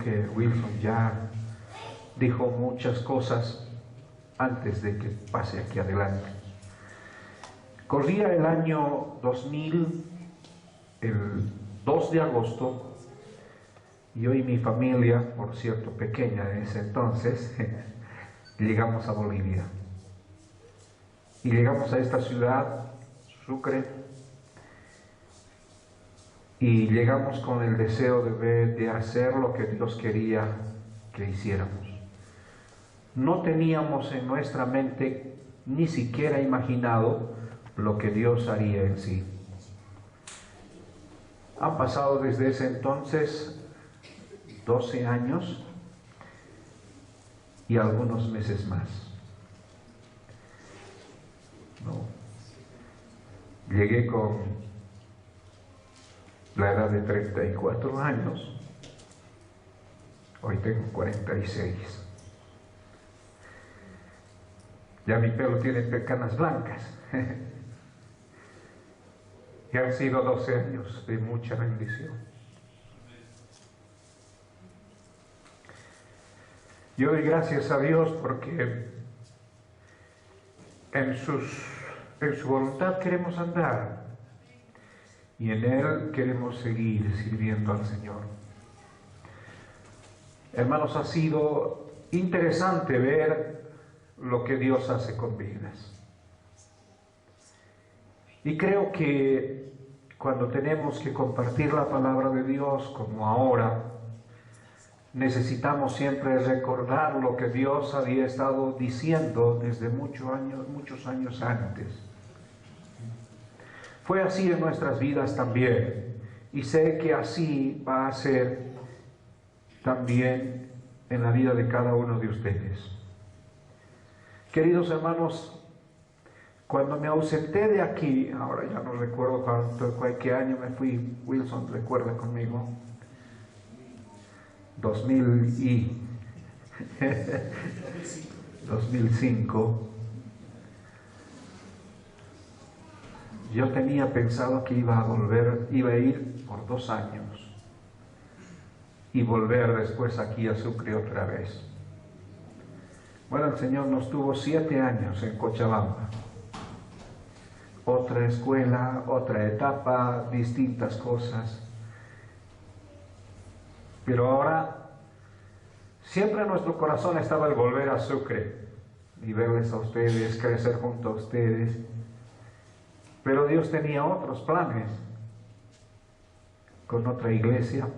que Wilson ya dijo muchas cosas antes de que pase aquí adelante. Corría el año 2000, el 2 de agosto, y yo y mi familia, por cierto pequeña en ese entonces, llegamos a Bolivia. Y llegamos a esta ciudad, Sucre, y llegamos con el deseo de hacer lo que Dios quería que hiciéramos. No teníamos en nuestra mente ni siquiera imaginado lo que Dios haría en sí. Han pasado desde ese entonces 12 años y algunos meses más. Llegué con la edad de 34 años, hoy tengo 46. Ya mi pelo tiene canas blancas. Y han sido 12 años de mucha bendición. Yo doy gracias a Dios porque en su voluntad queremos andar y en Él queremos seguir sirviendo al Señor. Hermanos, ha sido interesante ver lo que Dios hace con vidas. Y creo que cuando tenemos que compartir la palabra de Dios como ahora, necesitamos siempre recordar lo que Dios había estado diciendo desde muchos años antes. Fue así en nuestras vidas también, y sé que así va a ser también en la vida de cada uno de ustedes. Queridos hermanos, cuando me ausenté de aquí, ahora ya no recuerdo qué año me fui, Wilson, recuerda conmigo, 2005. Yo tenía pensado que iba a ir por 2 años y volver después aquí a Sucre otra vez. Bueno, el Señor nos tuvo 7 años en Cochabamba. Otra escuela, otra etapa, distintas cosas. Pero ahora, siempre en nuestro corazón estaba el volver a Sucre y verles a ustedes, crecer junto a ustedes. Pero Dios tenía otros planes con otra iglesia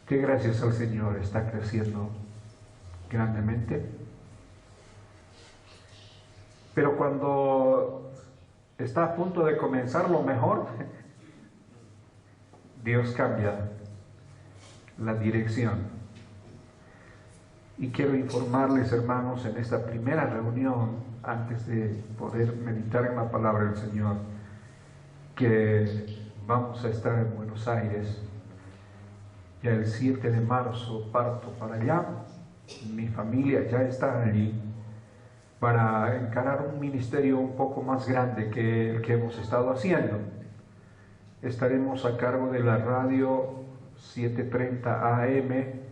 que gracias al Señor está creciendo grandemente. Pero cuando está a punto de comenzar lo mejor, Dios cambia la dirección. Y quiero informarles, hermanos, en esta primera reunión, antes de poder meditar en la palabra del Señor, que vamos a estar en Buenos Aires. Ya el 7 de marzo parto para allá. Mi familia ya está allí para encarar un ministerio un poco más grande que el que hemos estado haciendo. Estaremos a cargo de la radio 730 AM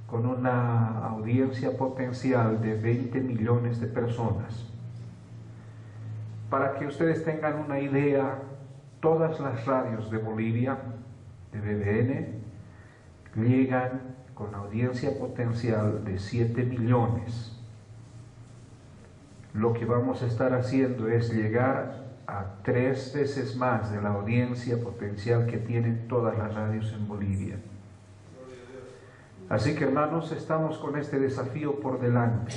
con una audiencia potencial de 20 millones de personas. Para que ustedes tengan una idea, todas las radios de Bolivia, de BBN, llegan con audiencia potencial de 7 millones. Lo que vamos a estar haciendo es llegar a 3 veces más de la audiencia potencial que tienen todas las radios en Bolivia. Así que, hermanos, estamos con este desafío por delante.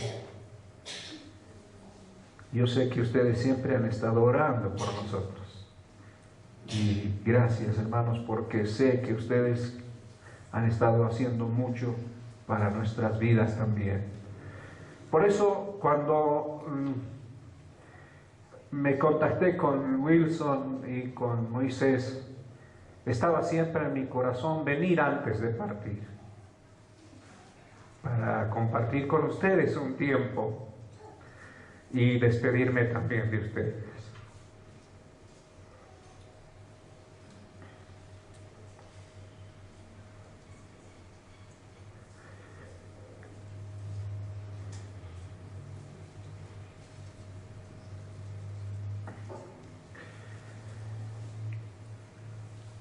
Yo sé que ustedes siempre han estado orando por nosotros. Y gracias, hermanos, porque sé que ustedes han estado haciendo mucho para nuestras vidas también. Por eso, cuando me contacté con Wilson y con Moisés, estaba siempre en mi corazón venir antes de partir, para compartir con ustedes un tiempo y despedirme también de ustedes.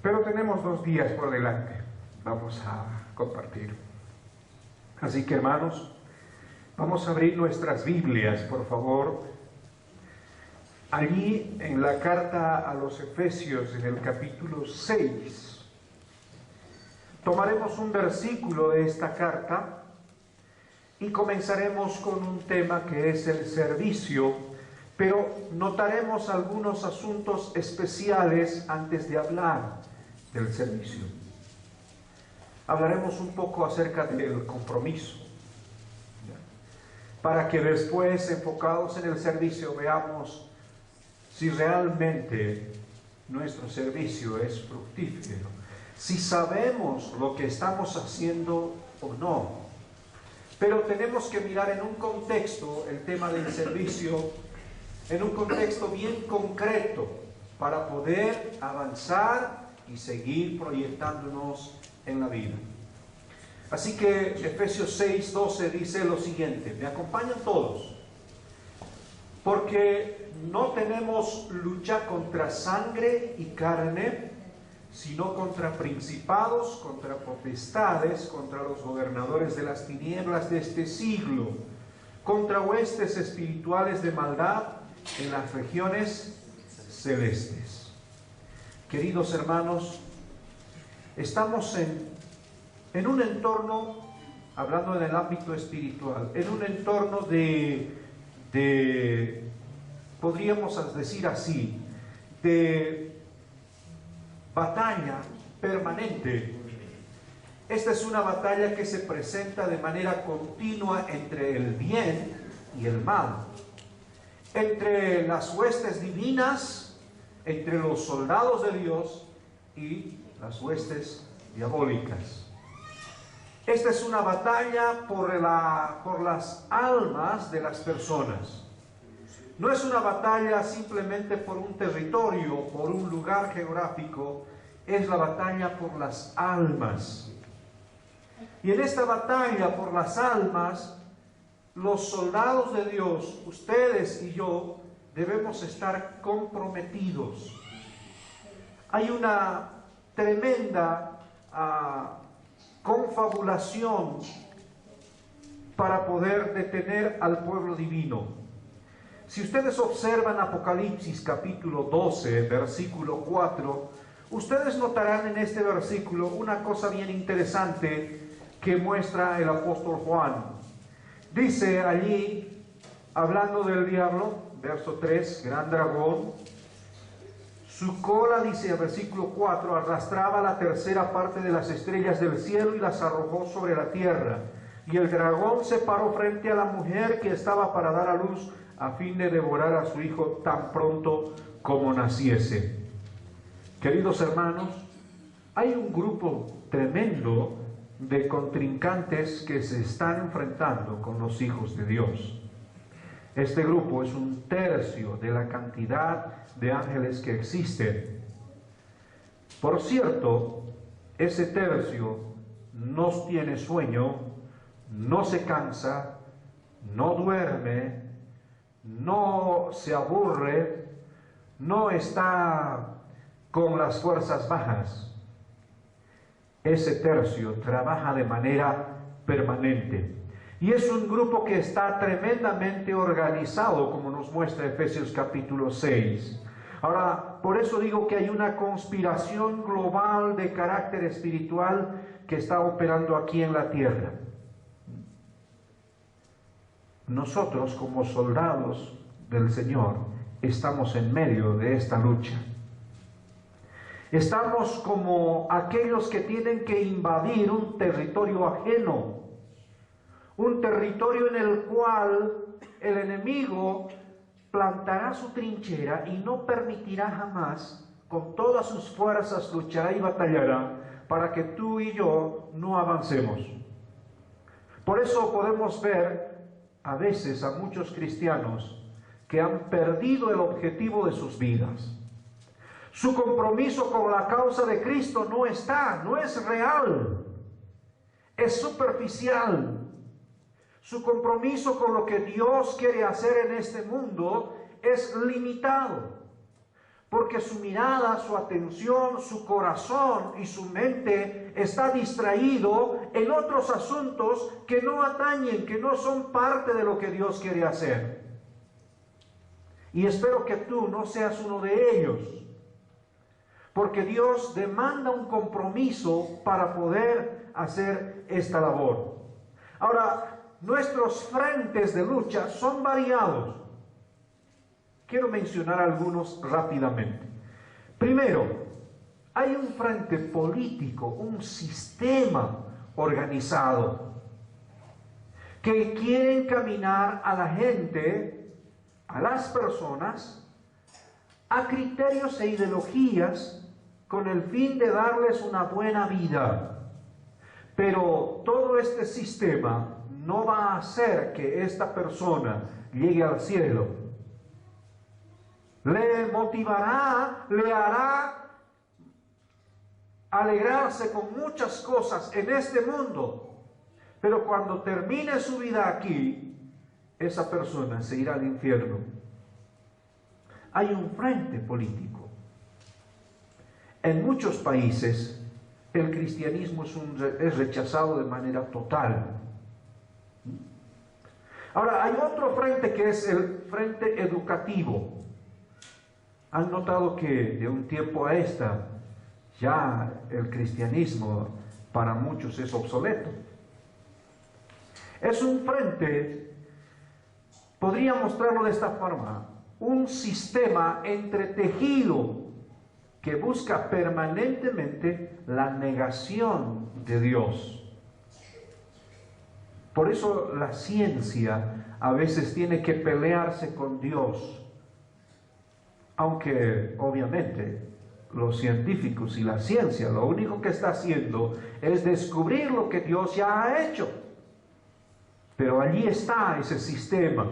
pero tenemos 2 días por delante. Vamos a compartir. Así que, hermanos, vamos a abrir nuestras Biblias, por favor. Allí en la carta a los Efesios, en el capítulo 6, tomaremos un versículo de esta carta y comenzaremos con un tema que es el servicio, pero notaremos algunos asuntos especiales antes de hablar del servicio. Hablaremos un poco acerca del compromiso, para que después, enfocados en el servicio, veamos si realmente nuestro servicio es fructífero, si sabemos lo que estamos haciendo o no. Pero tenemos que mirar en un contexto el tema del servicio, en un contexto bien concreto, para poder avanzar y seguir proyectándonos en la vida. Así que Efesios 6:12 dice lo siguiente, me acompañan todos, porque no tenemos lucha contra sangre y carne, sino contra principados, contra potestades, contra los gobernadores de las tinieblas de este siglo, contra huestes espirituales de maldad en las regiones celestes. Queridos hermanos, estamos en un entorno, hablando en el ámbito espiritual, en un entorno de podríamos decir así, de batalla permanente. Esta es una batalla que se presenta de manera continua entre el bien y el mal, entre las huestes divinas, entre los soldados de Dios y las huestes diabólicas. Esta es una batalla por las almas de las personas. No es una batalla simplemente por un territorio, por un lugar geográfico, es la batalla por las almas. Y en esta batalla por las almas, los soldados de Dios, ustedes y yo, debemos estar comprometidos. Hay una tremenda confabulación para poder detener al pueblo divino. Si ustedes observan Apocalipsis capítulo 12, versículo 4, ustedes notarán en este versículo una cosa bien interesante que muestra el apóstol Juan. Dice allí, hablando del diablo, verso 3, gran dragón, su cola, dice el versículo 4, arrastraba la tercera parte de las estrellas del cielo y las arrojó sobre la tierra. Y el dragón se paró frente a la mujer que estaba para dar a luz, a fin de devorar a su hijo tan pronto como naciese. Queridos hermanos, hay un grupo tremendo de contrincantes que se están enfrentando con los hijos de Dios. Este grupo es 1/3 de la cantidad de ángeles que existen. Por cierto, ese tercio no tiene sueño, no se cansa, no duerme, no se aburre, no está con las fuerzas bajas. Ese tercio trabaja de manera permanente. Y es un grupo que está tremendamente organizado, como nos muestra Efesios capítulo 6. Ahora, por eso digo que hay una conspiración global de carácter espiritual que está operando aquí en la tierra. Nosotros, como soldados del Señor, estamos en medio de esta lucha. Estamos como aquellos que tienen que invadir un territorio ajeno, un territorio en el cual el enemigo plantará su trinchera y no permitirá jamás, con todas sus fuerzas luchará y batallará para que tú y yo no avancemos. Por eso podemos ver a veces a muchos cristianos que han perdido el objetivo de sus vidas. Su compromiso con la causa de Cristo no es real, es superficial. Su compromiso con lo que Dios quiere hacer en este mundo es limitado. porque su mirada, su atención, su corazón y su mente está distraído en otros asuntos que no atañen, que no son parte de lo que Dios quiere hacer. Y espero que tú no seas uno de ellos, porque Dios demanda un compromiso para poder hacer esta labor. Ahora, nuestros frentes de lucha son variados. Quiero mencionar algunos rápidamente. Primero, hay un frente político, un sistema organizado que quiere encaminar a la gente, a las personas, a criterios e ideologías con el fin de darles una buena vida. Pero todo este sistema no va a hacer que esta persona llegue al cielo. Le motivará, le hará alegrarse con muchas cosas en este mundo, pero cuando termine su vida aquí, esa persona se irá al infierno. Hay un frente político. En muchos países el cristianismo es rechazado de manera total. Ahora, hay otro frente que es el frente educativo. Han notado que de un tiempo a esta ya el cristianismo para muchos es obsoleto. Es un frente, podría mostrarlo de esta forma, un sistema entretejido que busca permanentemente la negación de Dios. Por eso la ciencia a veces tiene que pelearse con Dios. Aunque obviamente los científicos y la ciencia lo único que está haciendo es descubrir lo que Dios ya ha hecho. Pero allí está ese sistema,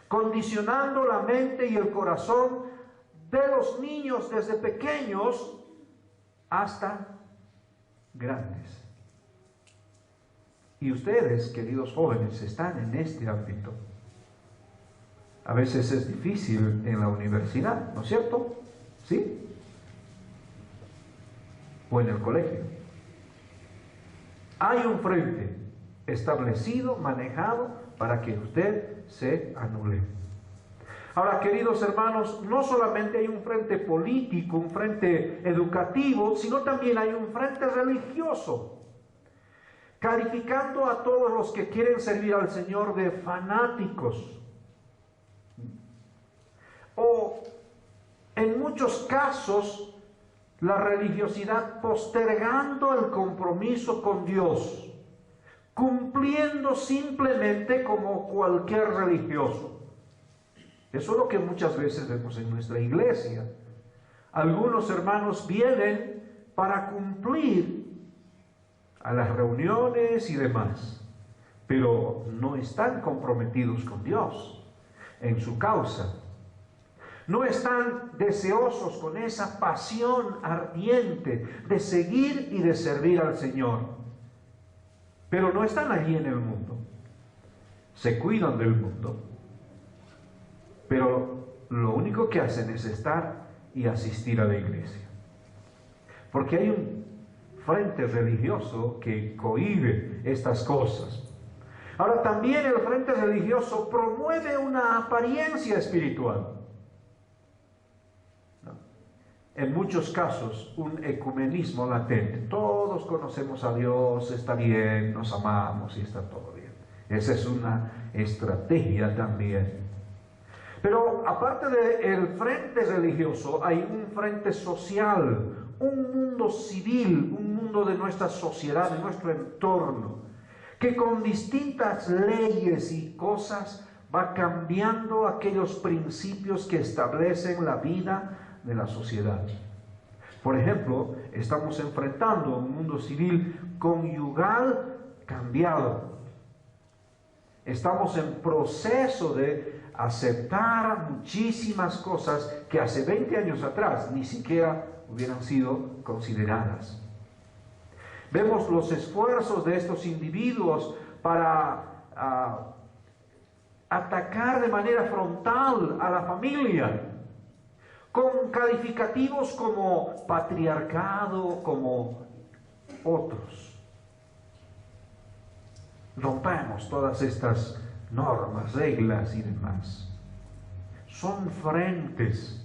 condicionando la mente y el corazón de los niños desde pequeños hasta grandes. Y ustedes, queridos jóvenes, están en este ámbito. A veces es difícil en la universidad, ¿no es cierto? ¿Sí? O en el colegio. Hay un frente establecido, manejado, para que usted se anule. Ahora, queridos hermanos, no solamente hay un frente político, un frente educativo, sino también hay un frente religioso, calificando a todos los que quieren servir al Señor de fanáticos. O en muchos casos la religiosidad postergando el compromiso con Dios, cumpliendo simplemente como cualquier religioso. Eso es lo que muchas veces vemos en nuestra iglesia. Algunos hermanos vienen para cumplir a las reuniones y demás, pero no están comprometidos con Dios en su causa. No están deseosos con esa pasión ardiente de seguir y de servir al Señor. Pero no están allí en el mundo. Se cuidan del mundo. Pero lo único que hacen es estar y asistir a la iglesia. Porque hay un frente religioso que cohíbe estas cosas. Ahora, también el frente religioso promueve una apariencia espiritual. En muchos casos, un ecumenismo latente. Todos conocemos a Dios, está bien, nos amamos y está todo bien. Esa es una estrategia también. Pero aparte del frente religioso, hay un frente social, un mundo civil, un mundo de nuestra sociedad, de nuestro entorno, que con distintas leyes y cosas va cambiando aquellos principios que establecen la vida de la sociedad. Por ejemplo, estamos enfrentando un mundo civil conyugal cambiado. Estamos en proceso de aceptar muchísimas cosas que hace 20 años atrás ni siquiera hubieran sido consideradas. Vemos los esfuerzos de estos individuos para atacar de manera frontal a la familia, con calificativos como patriarcado, como otros. Rompamos todas estas normas, reglas y demás. Son frentes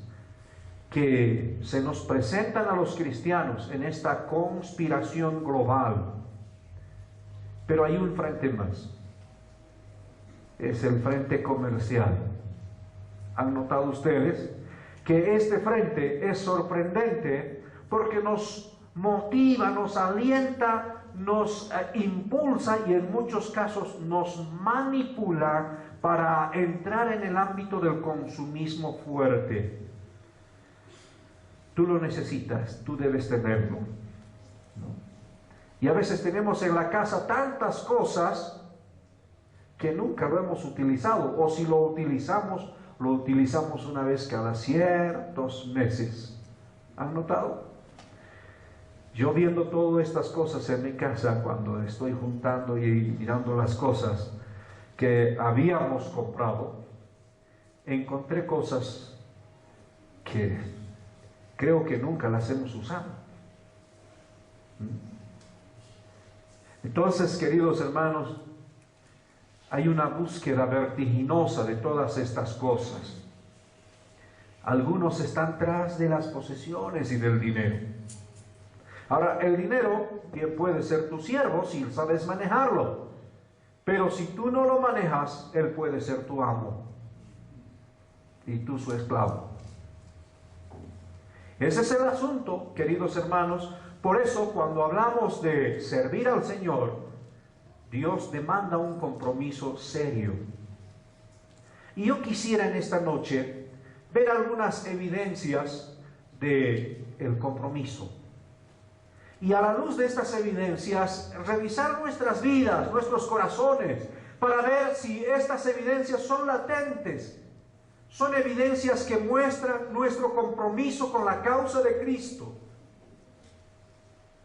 que se nos presentan a los cristianos en esta conspiración global. Pero hay un frente más. Es el frente comercial. ¿Han notado ustedes que este frente es sorprendente porque nos motiva, nos alienta, nos impulsa y en muchos casos nos manipula para entrar en el ámbito del consumismo fuerte? Tú lo necesitas, tú debes tenerlo, ¿no? Y a veces tenemos en la casa tantas cosas que nunca lo hemos utilizado, o si lo utilizamos una vez cada ciertos meses. ¿Han notado? Yo viendo todas estas cosas en mi casa, cuando estoy juntando y mirando las cosas que habíamos comprado, encontré cosas que creo que nunca las hemos usado. Entonces, queridos hermanos, hay una búsqueda vertiginosa de todas estas cosas. Algunos están tras de las posesiones y del dinero. Ahora, el dinero bien puede ser tu siervo si sabes manejarlo, pero si tú no lo manejas, él puede ser tu amo y tú su esclavo. Ese es el asunto, queridos hermanos. Por eso, cuando hablamos de servir al Señor, Dios demanda un compromiso serio. Y yo quisiera en esta noche ver algunas evidencias del compromiso. Y a la luz de estas evidencias, revisar nuestras vidas, nuestros corazones, para ver si estas evidencias son latentes. Son evidencias que muestran nuestro compromiso con la causa de Cristo.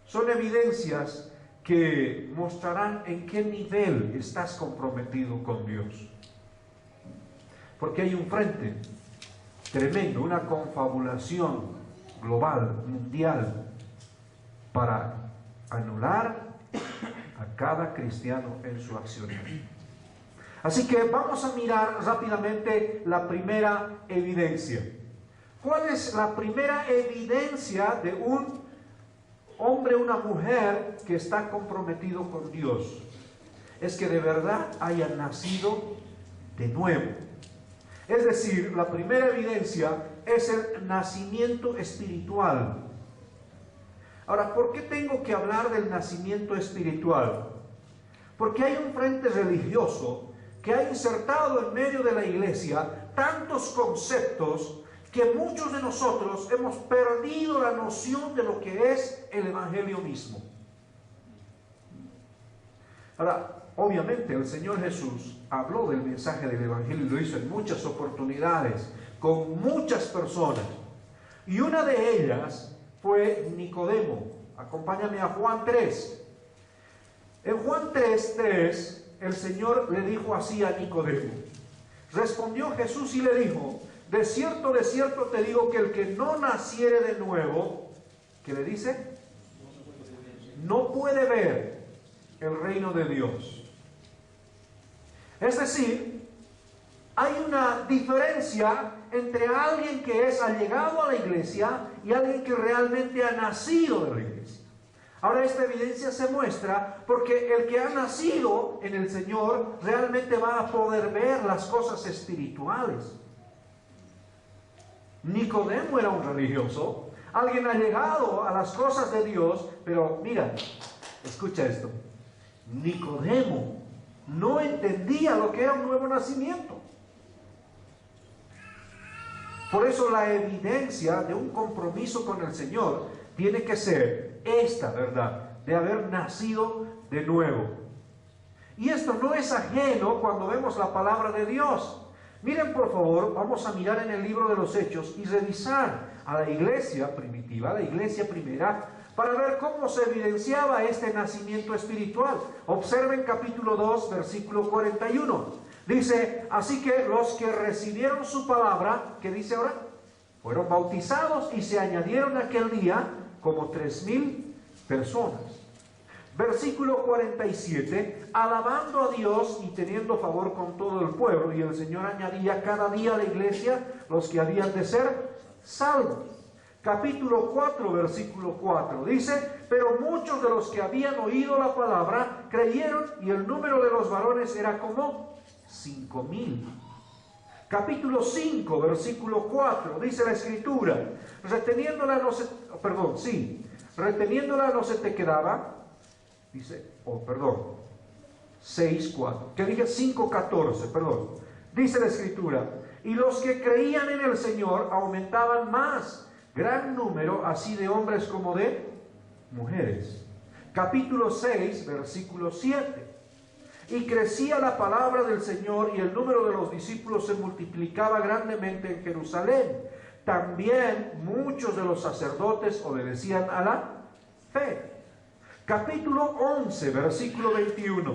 Son evidencias que mostrarán en qué nivel estás comprometido con Dios. Porque hay un frente tremendo, una confabulación global, mundial, para anular a cada cristiano en su acción. Así que vamos a mirar rápidamente la primera evidencia. ¿Cuál es la primera evidencia de un hombre o una mujer que está comprometido con Dios? Es que de verdad haya nacido de nuevo. Es decir, la primera evidencia es el nacimiento espiritual. Ahora, ¿por qué tengo que hablar del nacimiento espiritual? Porque hay un frente religioso que ha insertado en medio de la iglesia tantos conceptos que muchos de nosotros hemos perdido la noción de lo que es el Evangelio mismo. Ahora, obviamente el Señor Jesús habló del mensaje del Evangelio y lo hizo en muchas oportunidades, con muchas personas. Y una de ellas fue Nicodemo. Acompáñame a Juan 3. En Juan 3:3, el Señor le dijo así a Nicodemo. Respondió Jesús y le dijo: de cierto te digo que el que no naciere de nuevo, ¿qué le dice? No puede ver el reino de Dios. Es decir, hay una diferencia entre alguien que es allegado a la iglesia y alguien que realmente ha nacido de la iglesia. Ahora, esta evidencia se muestra porque el que ha nacido en el Señor realmente va a poder ver las cosas espirituales. Nicodemo era un religioso, alguien allegado a las cosas de Dios, pero mira, escucha esto. Nicodemo no entendía lo que era un nuevo nacimiento. Por eso la evidencia de un compromiso con el Señor tiene que ser esta verdad, de haber nacido de nuevo. Y esto no es ajeno cuando vemos la palabra de Dios. Miren, por favor, vamos a mirar en el libro de los Hechos y revisar a la iglesia primitiva, a la iglesia primera, para ver cómo se evidenciaba este nacimiento espiritual. Observen capítulo 2, versículo 41. Dice: así que los que recibieron su palabra, ¿qué dice ahora? Fueron bautizados y se añadieron aquel día como 3,000 personas. Versículo 47, alabando a Dios y teniendo favor con todo el pueblo, y el Señor añadía cada día a la iglesia los que habían de ser salvos. Capítulo 4, versículo 4, dice, pero muchos de los que habían oído la palabra creyeron, y el número de los varones era como 5,000. Capítulo 5, versículo 4, dice la Escritura, reteniéndola no se te quedaba, dice, 6, 4, que dije 5, 14, perdón, dice la Escritura, y los que creían en el Señor aumentaban más, gran número, así de hombres como de mujeres. Capítulo 6, versículo 7. Y crecía la palabra del Señor y el número de los discípulos se multiplicaba grandemente en Jerusalén. También muchos de los sacerdotes obedecían a la fe. Capítulo 11, versículo 21.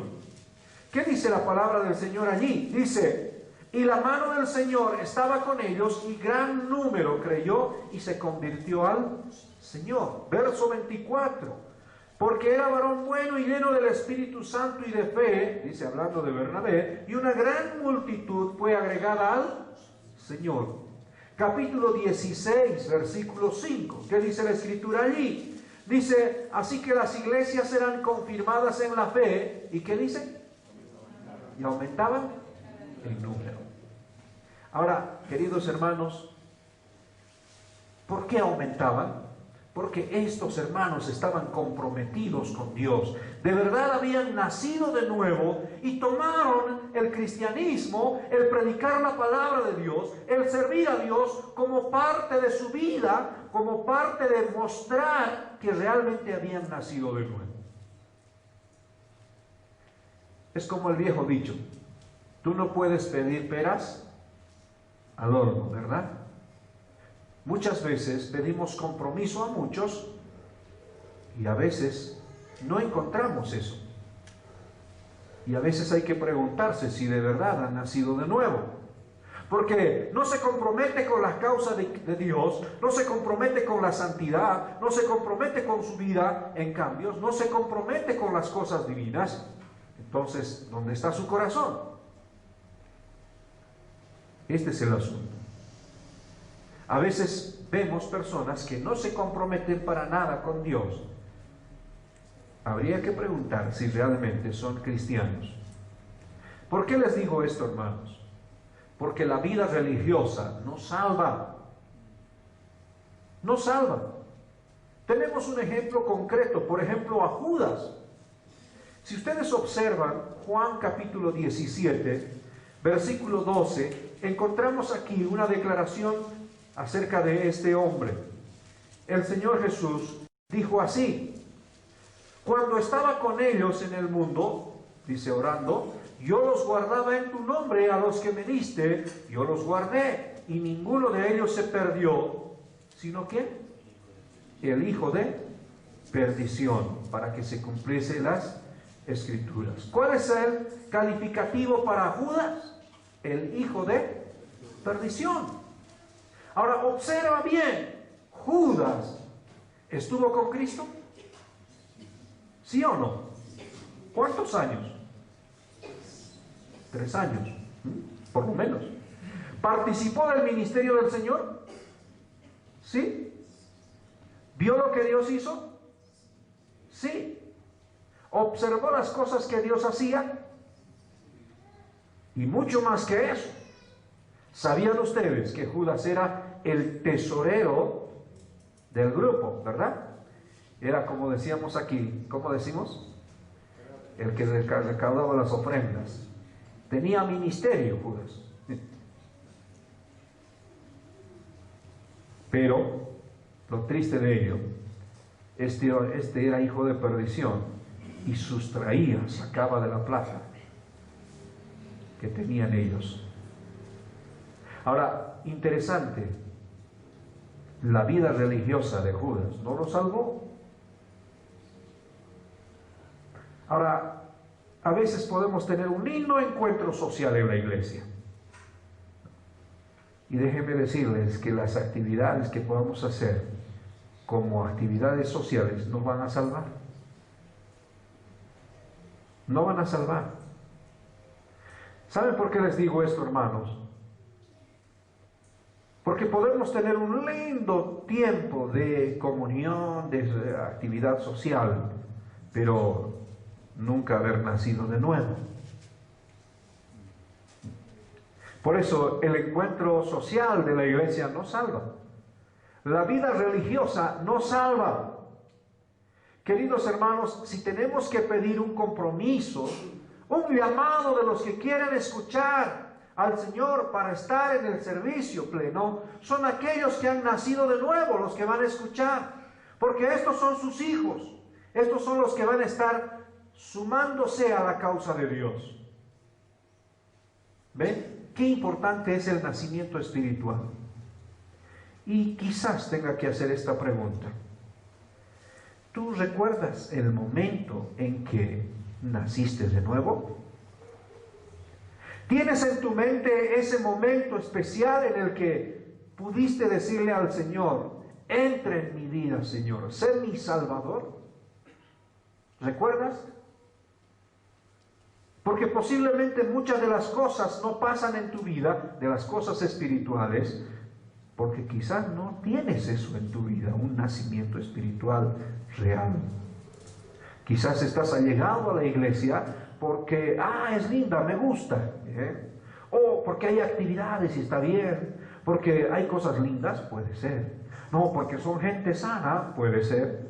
¿Qué dice la palabra del Señor allí? Dice, y la mano del Señor estaba con ellos y gran número creyó y se convirtió al Señor. Verso 24. Porque era varón bueno y lleno del Espíritu Santo y de fe, dice hablando de Bernabé, y una gran multitud fue agregada al Señor. Capítulo 16, versículo 5. ¿Qué dice la Escritura allí? Dice, así que las iglesias serán confirmadas en la fe. ¿Y qué dice? Y aumentaban el número. Ahora, queridos hermanos, ¿por qué aumentaban? Porque estos hermanos estaban comprometidos con Dios. De verdad habían nacido de nuevo y tomaron el cristianismo, el predicar la palabra de Dios, el servir a Dios como parte de su vida, como parte de mostrar que realmente habían nacido de nuevo. Es como el viejo dicho, tú no puedes pedir peras al horno, ¿verdad? Muchas veces pedimos compromiso a muchos y a veces no encontramos eso. Y a veces hay que preguntarse si de verdad han nacido de nuevo. Porque no se compromete con la causa de Dios, no se compromete con la santidad, no se compromete con su vida en cambios, no se compromete con las cosas divinas. Entonces, ¿dónde está su corazón? Este es el asunto. A veces vemos personas que no se comprometen para nada con Dios. Habría que preguntar si realmente son cristianos. ¿Por qué les digo esto, hermanos? Porque la vida religiosa no salva. No salva. Tenemos un ejemplo concreto, por ejemplo a Judas. Si ustedes observan Juan capítulo 17, versículo 12, encontramos aquí una declaración acerca de este hombre. El Señor Jesús dijo así: cuando estaba con ellos en el mundo, dice orando, yo los guardaba en tu nombre, a los que me diste, yo los guardé, y ninguno de ellos se perdió, sino ¿quién? El hijo de perdición, para que se cumpliese las Escrituras. ¿Cuál es el calificativo para Judas? El hijo de perdición. Ahora observa bien, ¿Judas estuvo con Cristo? ¿Sí o no? ¿Cuántos años? 3 años, por lo menos. ¿Participó del ministerio del Señor? ¿Sí? ¿Vio lo que Dios hizo? Sí. ¿Observó las cosas que Dios hacía? Y mucho más que eso. ¿Sabían ustedes que Judas era el tesorero del grupo, verdad? Era, como decíamos aquí, ¿cómo decimos? El que recaudaba las ofrendas. Tenía ministerio Judas. Pero lo triste de ello, este era hijo de perdición y sustraía, sacaba de la plata que tenían ellos. Ahora, interesante, la vida religiosa de Judas no lo salvó. Ahora, a veces podemos tener un lindo encuentro social en la iglesia. Y déjenme decirles que las actividades que podamos hacer como actividades sociales nos van a salvar. No van a salvar. ¿Saben por qué les digo esto, hermanos? Porque podemos tener un lindo tiempo de comunión, de actividad social, pero nunca haber nacido de nuevo. Por eso el encuentro social de la iglesia no salva. La vida religiosa no salva. Queridos hermanos, si tenemos que pedir un compromiso, un llamado de los que quieren escuchar al Señor para estar en el servicio pleno, son aquellos que han nacido de nuevo los que van a escuchar, porque estos son sus hijos, estos son los que van a estar sumándose a la causa de Dios. ¿Ven? Qué importante es el nacimiento espiritual. Y quizás tenga que hacer esta pregunta. ¿Tú recuerdas el momento en que naciste de nuevo? ¿Tienes en tu mente ese momento especial en el que pudiste decirle al Señor, entra en mi vida, Señor, sé mi Salvador? ¿Recuerdas? Porque posiblemente muchas de las cosas no pasan en tu vida, de las cosas espirituales, porque quizás no tienes eso en tu vida, un nacimiento espiritual real. Quizás estás allegado a la iglesia porque, es linda, me gusta, o porque hay actividades y está bien, porque hay cosas lindas, puede ser. No, porque son gente sana, puede ser,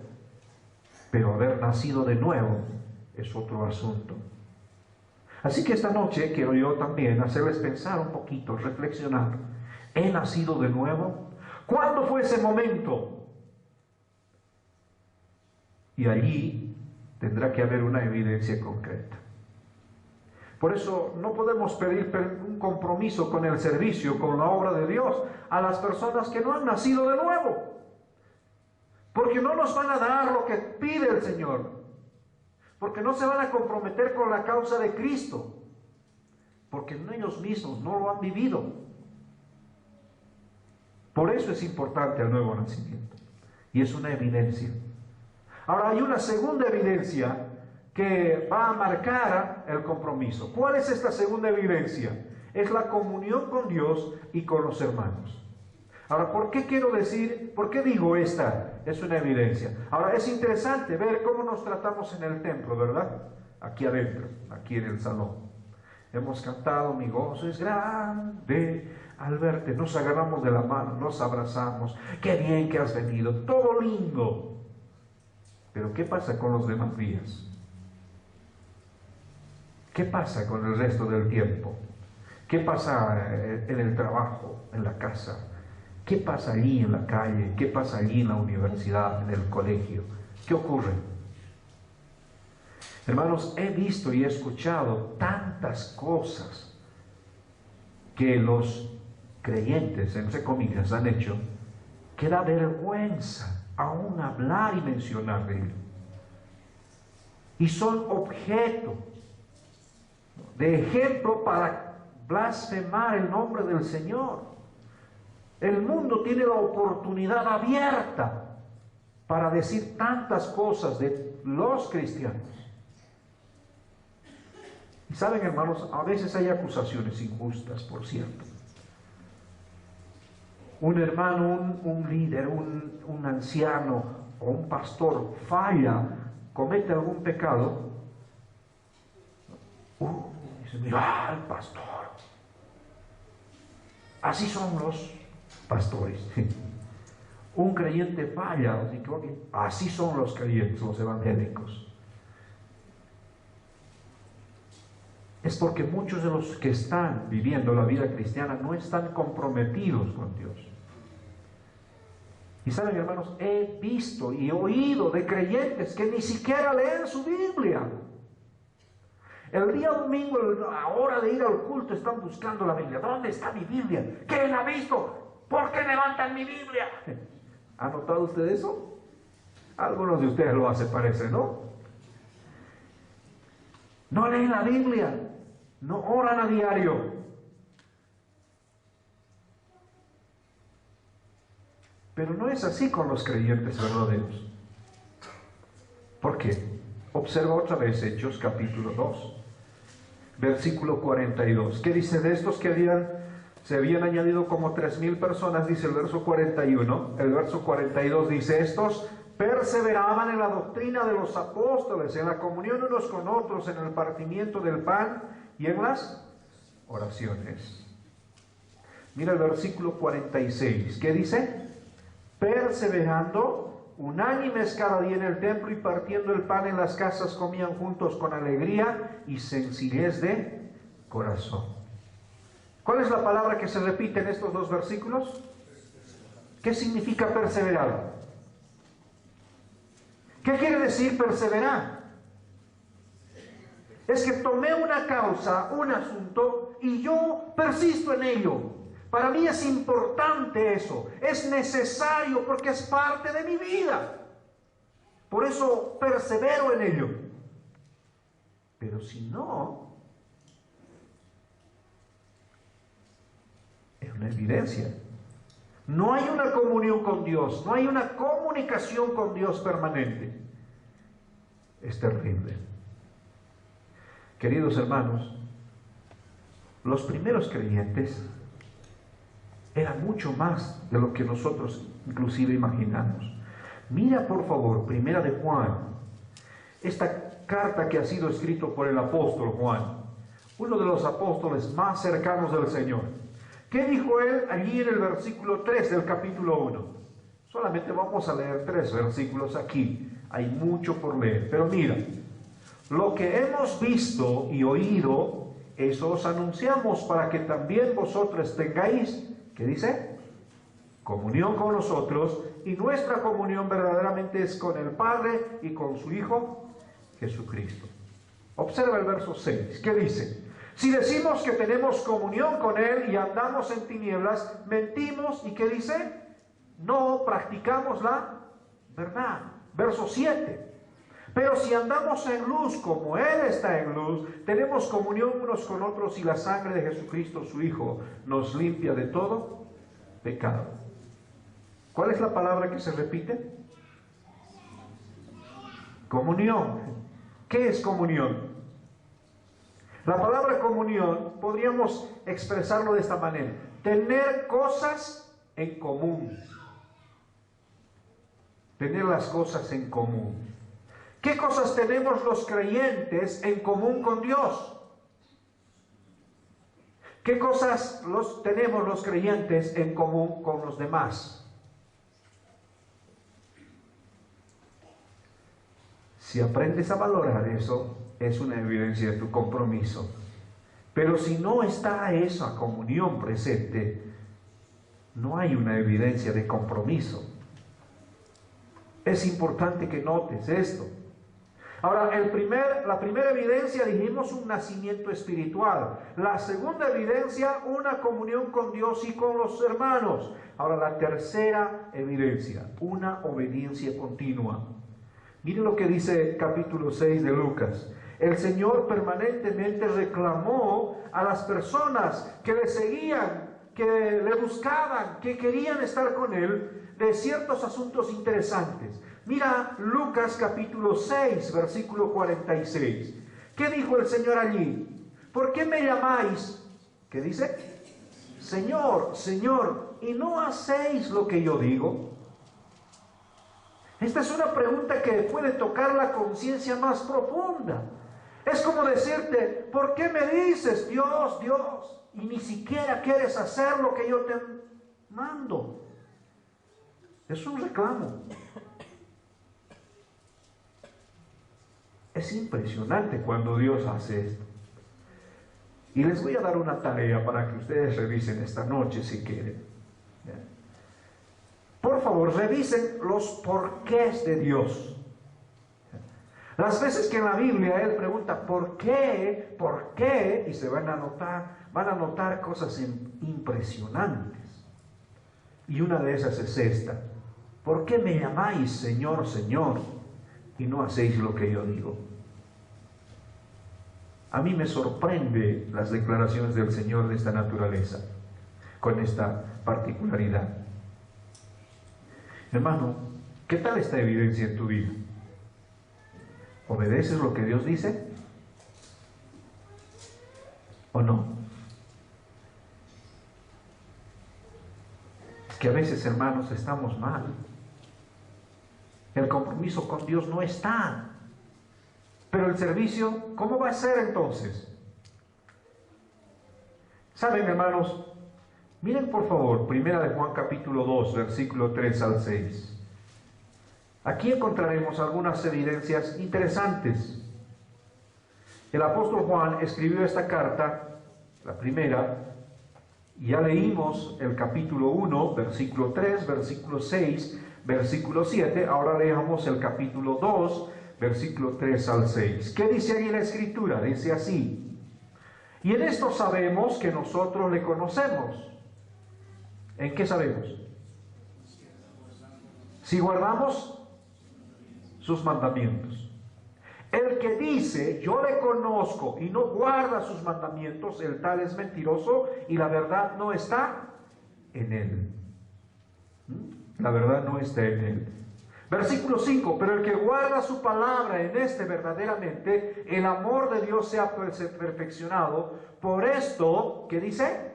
pero haber nacido de nuevo es otro asunto. Así que esta noche quiero yo también hacerles pensar un poquito, reflexionar. ¿He nacido de nuevo? ¿Cuándo fue ese momento? Y allí tendrá que haber una evidencia concreta. Por eso no podemos pedir un compromiso con el servicio, con la obra de Dios, a las personas que no han nacido de nuevo. Porque no nos van a dar lo que pide el Señor. Porque no se van a comprometer con la causa de Cristo. Porque ellos mismos no lo han vivido. Por eso es importante el nuevo nacimiento. Y es una evidencia. Ahora hay una segunda evidencia que va a marcar el compromiso. ¿Cuál es esta segunda evidencia? Es la comunión con Dios y con los hermanos. Ahora, ¿por qué digo esta? Es una evidencia. Ahora, es interesante ver cómo nos tratamos en el templo, ¿verdad? Aquí adentro, aquí en el salón. Hemos cantado, mi gozo es grande al verte. Nos agarramos de la mano, nos abrazamos. Qué bien que has venido, todo lindo. Pero ¿qué pasa con los demás días? ¿Qué pasa con el resto del tiempo? ¿Qué pasa en el trabajo, en la casa? ¿Qué pasa allí en la calle? ¿Qué pasa allí en la universidad, en el colegio? ¿Qué ocurre? Hermanos, he visto y he escuchado tantas cosas que los creyentes, entre comillas, han hecho, que da vergüenza aún hablar y mencionar de ello. Y son objeto de ejemplo para blasfemar el nombre del Señor. El mundo tiene la oportunidad abierta para decir tantas cosas de los cristianos. Y saben, hermanos, a veces hay acusaciones injustas, por cierto. Un hermano, un líder, un anciano o un pastor falla, comete algún pecado. Dice, mira, el pastor. Así son los pastores. Un creyente falla, así son los creyentes, los evangélicos. Es porque muchos de los que están viviendo la vida cristiana no están comprometidos con Dios. Y saben, hermanos, he visto y he oído de creyentes que ni siquiera leen su Biblia. El día domingo, a la hora de ir al culto, están buscando la Biblia. ¿Dónde está mi Biblia? ¿Quién la ha visto? ¿Por qué levantan mi Biblia? ¿Ha notado usted eso? Algunos de ustedes lo hacen, parece, ¿no? No leen la Biblia, no oran a diario. Pero no es así con los creyentes verdaderos. ¿Por qué? Observa otra vez Hechos capítulo 2, versículo 42. ¿Qué dice de estos que se habían añadido como 3,000 personas? Dice el verso 41. El verso 42 dice: estos perseveraban en la doctrina de los apóstoles, en la comunión unos con otros, en el partimiento del pan y en las oraciones. Mira el versículo 46. ¿Qué dice? Perseverando unánimes cada día en el templo y partiendo el pan en las casas, comían juntos con alegría y sencillez de corazón. ¿Cuál es la palabra que se repite en estos dos versículos? ¿Qué significa perseverar? ¿Qué quiere decir perseverar? Es que tomé una causa, un asunto, y yo persisto en ello. Para mí es importante eso, es necesario porque es parte de mi vida. Por eso persevero en ello. Pero si no, es una evidencia. No hay una comunión con Dios, no hay una comunicación con Dios permanente. Es terrible. Queridos hermanos, los primeros creyentes era mucho más de lo que nosotros inclusive imaginamos. Mira por favor, Primera de Juan, esta carta que ha sido escrita por el apóstol Juan, uno de los apóstoles más cercanos del Señor. ¿Qué dijo él allí en el versículo 3 del capítulo 1? Solamente vamos a leer 3 versículos aquí, hay mucho por leer, pero mira: lo que hemos visto y oído, eso os anunciamos para que también vosotros tengáis, ¿qué dice? Comunión con nosotros, y nuestra comunión verdaderamente es con el Padre y con su Hijo Jesucristo. Observa el verso 6, ¿qué dice? Si decimos que tenemos comunión con Él y andamos en tinieblas, mentimos, ¿y qué dice? No practicamos la verdad. Verso 7. Pero si andamos en luz como Él está en luz, tenemos comunión unos con otros, y la sangre de Jesucristo su Hijo nos limpia de todo pecado. ¿Cuál es la palabra que se repite? Comunión. ¿Qué es comunión? La palabra comunión podríamos expresarlo de esta manera: tener cosas en común. Tener las cosas en común. ¿Qué cosas tenemos los creyentes en común con Dios? ¿Qué cosas tenemos los creyentes en común con los demás? Si aprendes a valorar eso, es una evidencia de tu compromiso. Pero si no está esa comunión presente, no hay una evidencia de compromiso. Es importante que notes esto. Ahora, la primera evidencia, dijimos, un nacimiento espiritual. La segunda evidencia, una comunión con Dios y con los hermanos. Ahora, la tercera evidencia, una obediencia continua. Miren lo que dice capítulo 6 de Lucas. El Señor permanentemente reclamó a las personas que le seguían, que le buscaban, que querían estar con Él, de ciertos asuntos interesantes. Mira Lucas capítulo 6, versículo 46. ¿Qué dijo el Señor allí? ¿Por qué me llamáis? ¿Qué dice? Señor, Señor, ¿y no hacéis lo que yo digo? Esta es una pregunta que puede tocar la conciencia más profunda. Es como decirte: ¿por qué me dices Dios, Dios, y ni siquiera quieres hacer lo que yo te mando? Es un reclamo. Es impresionante cuando Dios hace esto. Y les voy a dar una tarea para que ustedes revisen esta noche si quieren. Por favor, revisen los porqués de Dios. Las veces que en la Biblia Él pregunta ¿por qué? ¿Por qué? Y se van a notar cosas impresionantes. Y una de esas es esta: ¿por qué me llamáis Señor, Señor, y no hacéis lo que yo digo? A mí me sorprende las declaraciones del Señor de esta naturaleza, con esta particularidad. Hermano, ¿qué tal esta evidencia en tu vida? ¿Obedeces lo que Dios dice? ¿O no? Es que a veces, hermanos, estamos mal. El compromiso con Dios no está. Pero el servicio, ¿cómo va a ser entonces? ¿Saben, hermanos? Miren por favor, Primera de Juan capítulo 2, versículo 3 al 6. Aquí encontraremos algunas evidencias interesantes. El apóstol Juan escribió esta carta, la primera, y ya leímos el capítulo 1, versículo 3, versículo 6, versículo 7. Ahora leamos el capítulo 2, versículo 3 al 6. ¿Qué dice ahí la Escritura? Dice así: y en esto sabemos que nosotros le conocemos. ¿En qué sabemos? Si guardamos sus mandamientos. El que dice, yo le conozco, y no guarda sus mandamientos, el tal es mentiroso, y la verdad no está en él. La verdad no está en él. Versículo 5, pero el que guarda su palabra, en este verdaderamente el amor de Dios se ha perfeccionado. Por esto, ¿qué dice?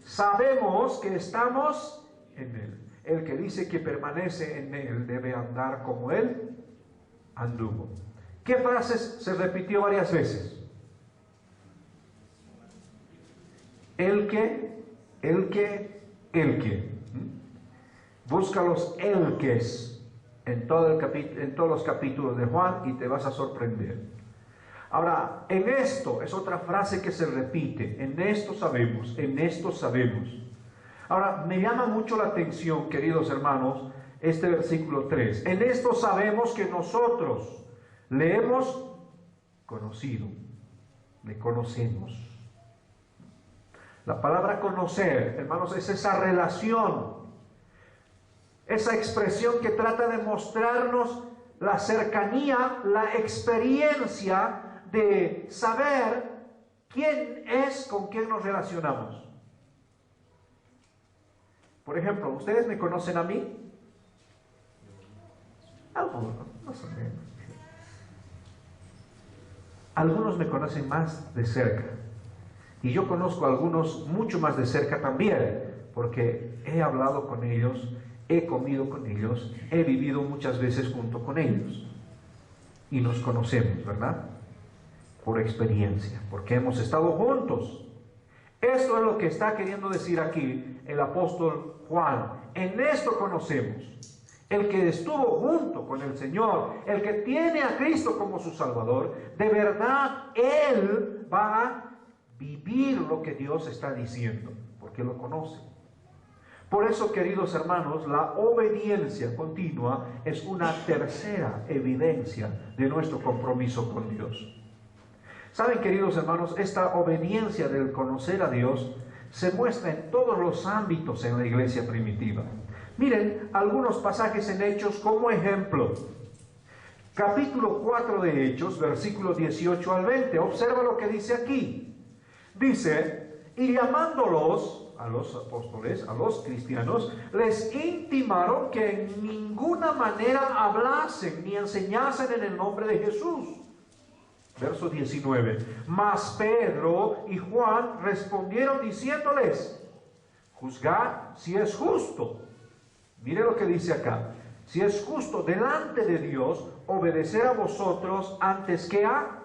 Sabemos que estamos en él. El que dice que permanece en él debe andar como él anduvo. ¿Qué frases se repitió varias veces? El que. Busca los elques en todos los capítulos de Juan y te vas a sorprender. Ahora, en esto es otra frase que se repite. En esto sabemos, en esto sabemos. Ahora, me llama mucho la atención, queridos hermanos, este versículo 3. En esto sabemos que nosotros le hemos conocido, le conocemos. La palabra conocer, hermanos, es esa relación, esa expresión que trata de mostrarnos la cercanía, la experiencia de saber quién es con quien nos relacionamos. Por ejemplo, ¿ustedes me conocen a mí? Algunos, más o menos. Algunos me conocen más de cerca. Y yo conozco a algunos mucho más de cerca también, porque he hablado con ellos, he comido con ellos, he vivido muchas veces junto con ellos. Y nos conocemos, ¿verdad? Por experiencia, porque hemos estado juntos. Esto es lo que está queriendo decir aquí el apóstol Juan. En esto conocemos. El que estuvo junto con el Señor, el que tiene a Cristo como su Salvador, de verdad él va a vivir lo que Dios está diciendo, porque lo conoce. Por eso, queridos hermanos, la obediencia continua es una tercera evidencia de nuestro compromiso con Dios. Saben, queridos hermanos, esta obediencia del conocer a Dios se muestra en todos los ámbitos en la iglesia primitiva. Miren algunos pasajes en Hechos como ejemplo. Capítulo 4 de Hechos, versículos 18 al 20. Observa lo que dice aquí. Dice, y llamándolos a los apóstoles, a los cristianos, les intimaron que en ninguna manera hablasen ni enseñasen en el nombre de Jesús. Verso 19. Mas Pedro y Juan respondieron diciéndoles, juzgad si es justo. Mire lo que dice acá. Si es justo delante de Dios obedecer a vosotros antes que a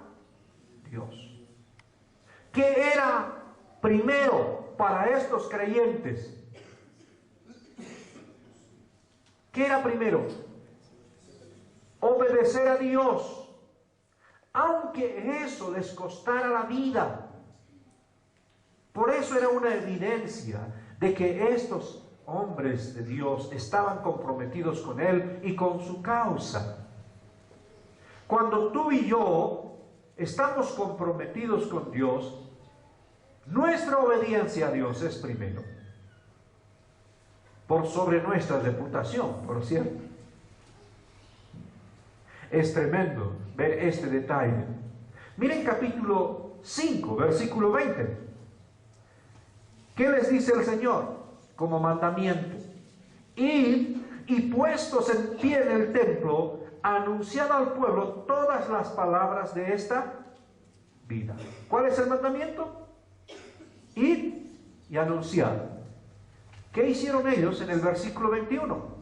Dios. ¿Qué era primero para estos creyentes? ¿Qué era primero? Obedecer a Dios. Aunque eso les costara la vida. Por eso era una evidencia de que estos hombres de Dios estaban comprometidos con Él y con su causa. Cuando tú y yo estamos comprometidos con Dios, nuestra obediencia a Dios es primero, por sobre nuestra reputación, por cierto. Es tremendo ver este detalle. Miren capítulo 5, versículo 20. ¿Qué les dice el Señor como mandamiento? Id y puestos en pie en el templo, anunciad al pueblo todas las palabras de esta vida. ¿Cuál es el mandamiento? Id y anunciad. ¿Qué hicieron ellos en el versículo 21?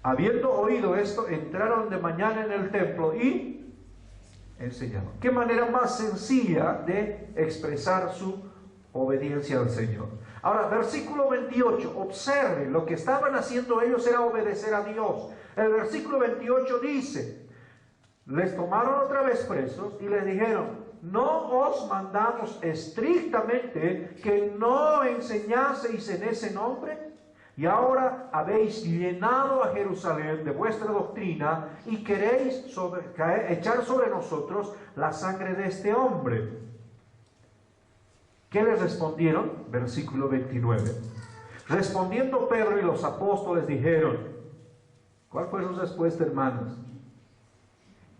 Habiendo oído esto, entraron de mañana en el templo y enseñaron. ¿Qué manera más sencilla de expresar su obediencia al Señor? Ahora, versículo 28, observe, lo que estaban haciendo ellos era obedecer a Dios. El versículo 28 dice, les tomaron otra vez presos y les dijeron, ¿no os mandamos estrictamente que no enseñaseis en ese nombre? Y ahora habéis llenado a Jerusalén de vuestra doctrina y queréis echar sobre nosotros la sangre de este hombre. ¿Qué les respondieron? Versículo 29. Respondiendo Pedro y los apóstoles dijeron, ¿cuál fue su respuesta, hermanos?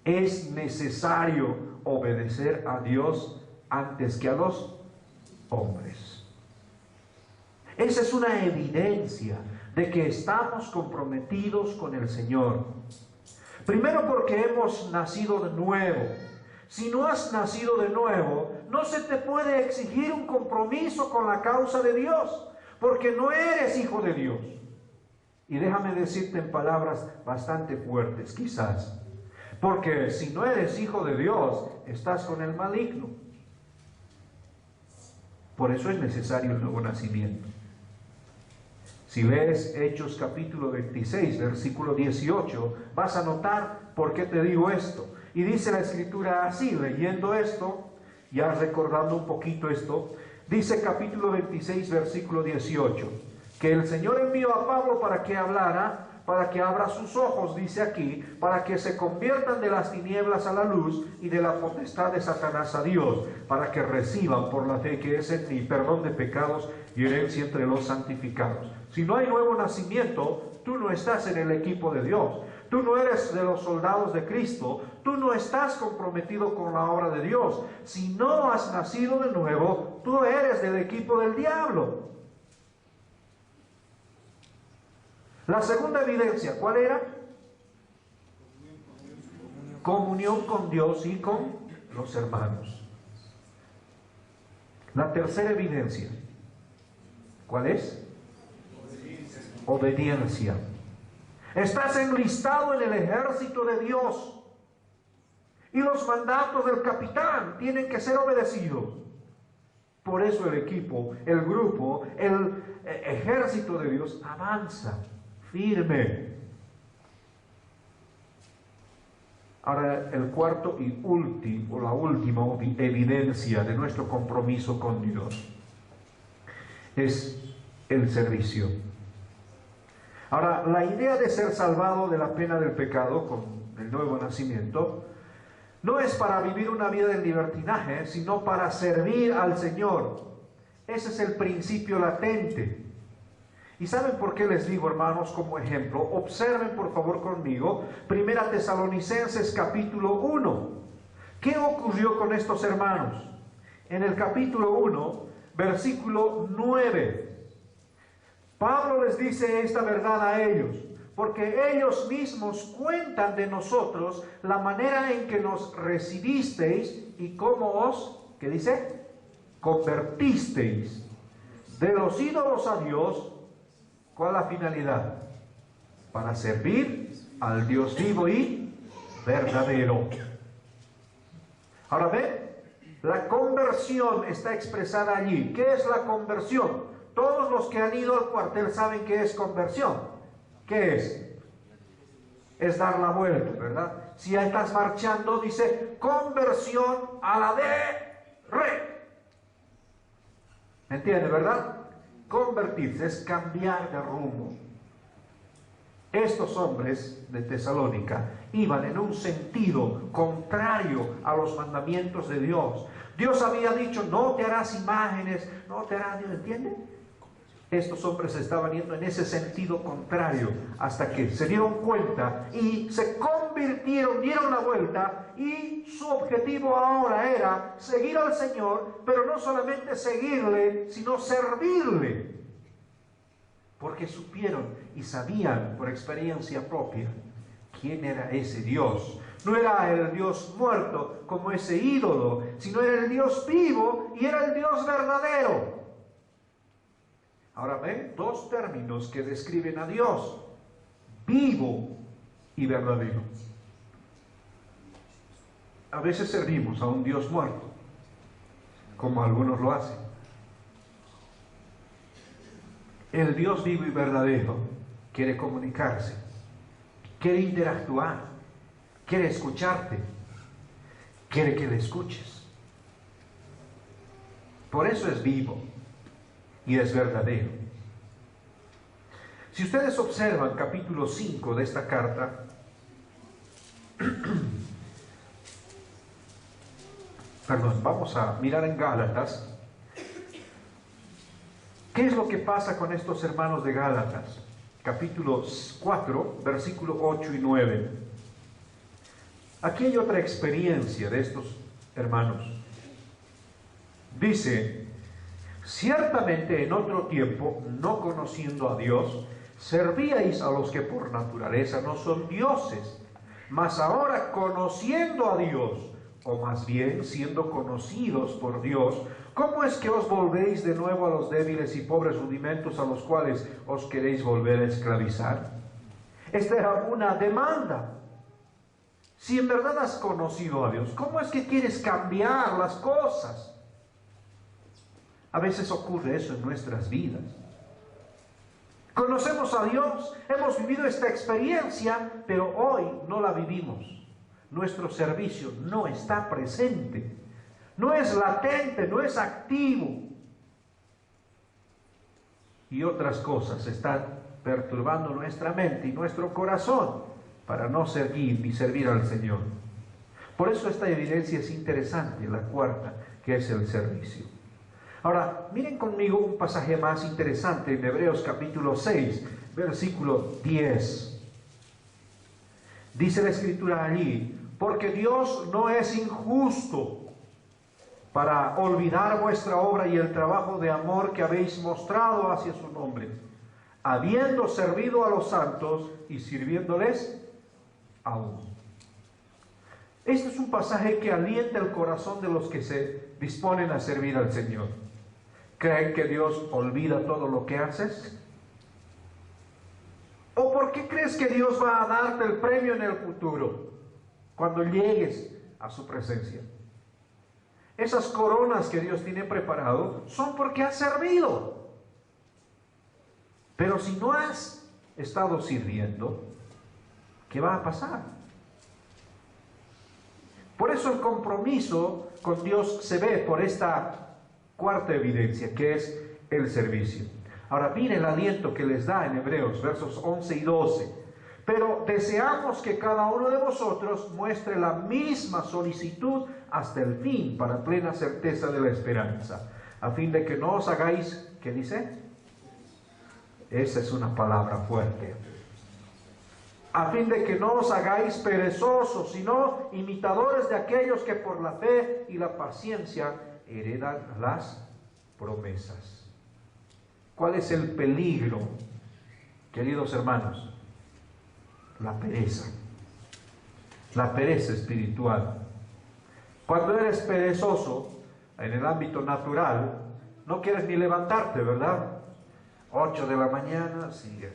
Es necesario obedecer a Dios antes que a los hombres. Esa es una evidencia de que estamos comprometidos con el Señor. Primero porque hemos nacido de nuevo. Si no has nacido de nuevo, no se te puede exigir un compromiso con la causa de Dios, porque no eres hijo de Dios. Y déjame decirte en palabras bastante fuertes, quizás, porque si no eres hijo de Dios, estás con el maligno. Por eso es necesario el nuevo nacimiento. Si lees Hechos capítulo 26, versículo 18, vas a notar por qué te digo esto. Y dice la Escritura así, leyendo esto, ya recordando un poquito esto, dice capítulo 26, versículo 18, que el Señor envió a Pablo para que hablara, para que abra sus ojos, dice aquí, para que se conviertan de las tinieblas a la luz y de la potestad de Satanás a Dios, para que reciban por la fe que es en mí perdón de pecados y herencia entre los santificados. Si no hay nuevo nacimiento, tú no estás en el equipo de Dios. Tú no eres de los soldados de Cristo. Tú no estás comprometido con la obra de Dios. Si no has nacido de nuevo, tú eres del equipo del diablo. La segunda evidencia, ¿cuál era? Comunión con Dios y con los hermanos. La tercera evidencia, ¿cuál es? Obediencia. Estás enlistado en el ejército de Dios y los mandatos del capitán tienen que ser obedecidos. Por eso el equipo, el grupo, el ejército de Dios avanza firme. Ahora, el cuarto y último, la última evidencia de nuestro compromiso con Dios es el servicio. Ahora, la idea de ser salvado de la pena del pecado con el nuevo nacimiento no es para vivir una vida de libertinaje, sino para servir al Señor. Ese es el principio latente. ¿Y saben por qué les digo, hermanos, como ejemplo? Observen por favor conmigo, 1 Tesalonicenses capítulo 1. ¿Qué ocurrió con estos hermanos? En el capítulo 1, versículo 9. Pablo les dice esta verdad a ellos, porque ellos mismos cuentan de nosotros la manera en que nos recibisteis y cómo os, ¿qué dice? Convertisteis de los ídolos a Dios. ¿Cuál es la finalidad? Para servir al Dios vivo y verdadero. Ahora ve, la conversión está expresada allí. ¿Qué es la conversión? Todos los que han ido al cuartel saben qué es conversión. ¿Qué es? Es dar la vuelta, ¿verdad? Si ya estás marchando, dice conversión a la de rey. ¿Me entiende, verdad? Convertirse es cambiar de rumbo. Estos hombres de Tesalónica iban en un sentido contrario a los mandamientos de Dios. Dios había dicho, no te harás imágenes, no te harás, ¿entiende? Estos hombres estaban yendo en ese sentido contrario hasta que se dieron cuenta y se convirtieron, dieron la vuelta, y su objetivo ahora era seguir al Señor, pero no solamente seguirle, sino servirle. porque supieron y sabían por experiencia propia quién era ese Dios. No era el Dios muerto como ese ídolo, sino era el Dios vivo y era el Dios verdadero. Ahora ven, dos términos que describen a Dios: vivo y verdadero. A veces servimos a un Dios muerto, como algunos lo hacen. El Dios vivo y verdadero quiere comunicarse, quiere interactuar, quiere escucharte, quiere que le escuches. Por eso es vivo y es verdadero. Si ustedes observan capítulo 5 de esta carta, vamos a mirar en Gálatas. ¿Qué es lo que pasa con estos hermanos de Gálatas? Capítulo 4, versículo 8 y 9. Aquí hay otra experiencia de estos hermanos. Dice: ciertamente en otro tiempo, no conociendo a Dios, servíais a los que por naturaleza no son dioses, mas ahora conociendo a Dios, o más bien siendo conocidos por Dios, ¿cómo es que os volvéis de nuevo a los débiles y pobres rudimentos a los cuales os queréis volver a esclavizar? Esta era una demanda. Si en verdad has conocido a Dios, ¿cómo es que quieres cambiar las cosas? A veces ocurre eso en nuestras vidas. Conocemos a Dios, hemos vivido esta experiencia, pero hoy no la vivimos. Nuestro servicio no está presente, no es latente, no es activo. Y otras cosas están perturbando nuestra mente y nuestro corazón para no seguir ni servir al Señor. Por eso esta evidencia es interesante, la cuarta, que es el servicio. Ahora, miren conmigo un pasaje más interesante en Hebreos capítulo 6, versículo 10. Dice la Escritura allí: porque Dios no es injusto para olvidar vuestra obra y el trabajo de amor que habéis mostrado hacia su nombre, habiendo servido a los santos y sirviéndoles aún. Este es un pasaje que alienta el corazón de los que se disponen a servir al Señor. ¿Creen que Dios olvida todo lo que haces? ¿O por qué crees que Dios va a darte el premio en el futuro, cuando llegues a su presencia? Esas coronas que Dios tiene preparado son porque has servido. Pero si no has estado sirviendo, ¿qué va a pasar? Por eso el compromiso con Dios se ve por esta cuarta evidencia, que es el servicio. Ahora miren el aliento que les da en Hebreos, versos 11 y 12. Pero deseamos que cada uno de vosotros muestre la misma solicitud hasta el fin, para plena certeza de la esperanza, a fin de que no os hagáis, ¿qué dice? Esa es una palabra fuerte. A fin de que no os hagáis perezosos, sino imitadores de aquellos que por la fe y la paciencia heredan las promesas. ¿Cuál es el peligro, queridos hermanos? La pereza. La pereza espiritual. Cuando eres perezoso, en el ámbito natural, no quieres ni levantarte, ¿verdad? 8 de la mañana, sigue,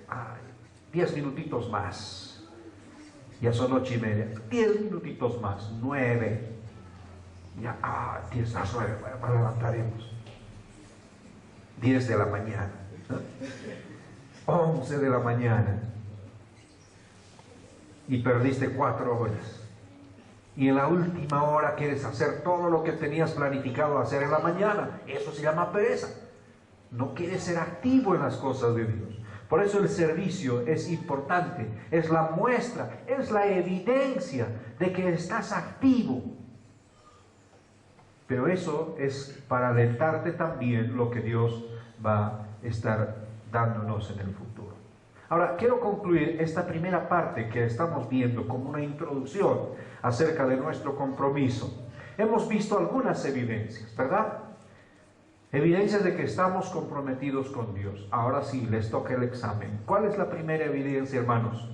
10 minutitos más. Ya son 8:30. 10 minutitos más, 9. Ya, 10 a 9, bueno, levantaremos. 10 de la mañana, ¿no? 11 de la mañana. Y perdiste 4 horas. Y en la última hora quieres hacer todo lo que tenías planificado hacer en la mañana. Eso se llama pereza. No quieres ser activo en las cosas de Dios. Por eso el servicio es importante. Es la muestra, es la evidencia de que estás activo. Pero eso es para alentarte también lo que Dios va a estar dándonos en el futuro. Ahora, quiero concluir esta primera parte que estamos viendo como una introducción acerca de nuestro compromiso. Hemos visto algunas evidencias, ¿verdad? Evidencias de que estamos comprometidos con Dios. Ahora sí, les toca el examen. ¿Cuál es la primera evidencia, hermanos?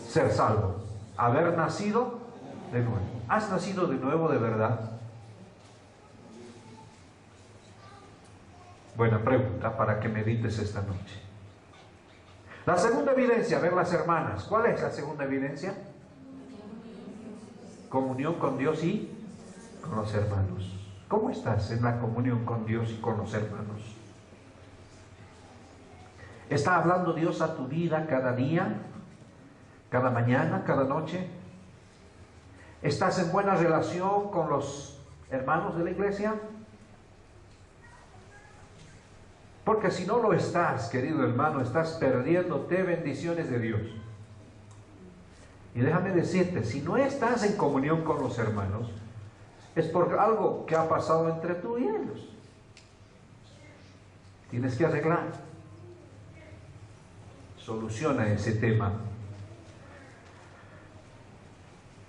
Ser salvo. Haber nacido de nuevo. ¿Has nacido de nuevo de verdad? Buena pregunta para que medites esta noche. La segunda evidencia, ver las hermanas. ¿Cuál es la segunda evidencia? Comunión con Dios y con los hermanos. ¿Cómo estás en la comunión con Dios y con los hermanos? ¿Está hablando Dios a tu vida cada día, cada mañana, cada noche? ¿Estás en buena relación con los hermanos de la iglesia? Porque si no lo estás, querido hermano, estás perdiéndote bendiciones de Dios. Y déjame decirte, si no estás en comunión con los hermanos, es por algo que ha pasado entre tú y ellos. Tienes que arreglar. Soluciona ese tema.